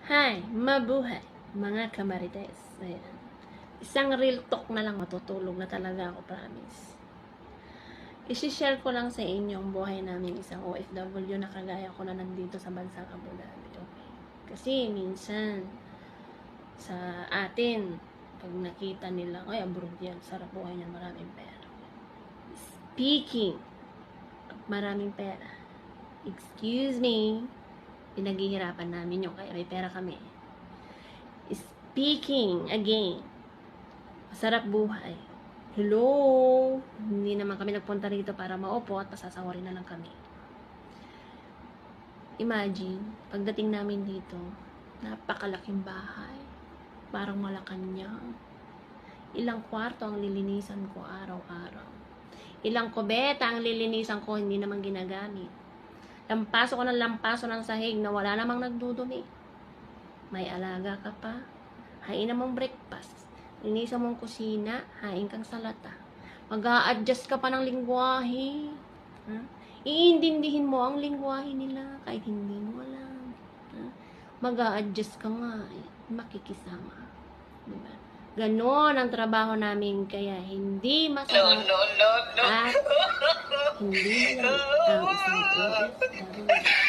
Hi, mabuhay, mga kamarites. Ayan. Isang real talk na lang, matutulog na talaga ako, promise. I-share ko lang sa inyo ang buhay namin isang OFW na kagaya ko na nandito sa bansang Abu Dhabi. Okay. Kasi minsan, sa atin, pag nakita nila, ay, abroad yan, sarap buhay niyan, maraming pera. Speaking of maraming pera, excuse me, pinaghihirapan namin yung kaya may pera kami. Speaking again, masarap buhay. Hello! Hindi naman kami nagpunta rito para maupo at pasasawarin na lang kami. Imagine, pagdating namin dito, napakalaking bahay. Parang Malacanang. Ilang kwarto ang lilinisan ko araw-araw. Ilang kubeta ang lilinisan ko, hindi naman ginagamit. Lampaso ko ng sahig na wala namang nagdudumi. May alaga ka pa. Hain namang breakfast. Linisan mong kusina, hain kang salata. Mag-a-adjust ka pa ng lingwahe. Iintindihin mo ang lingwahe nila kahit hindi mo alam. Mag-a-adjust ka nga, makikisama. Diba? Ganon ang trabaho namin, kaya hindi masarap at hindi malamig ang isang OFW.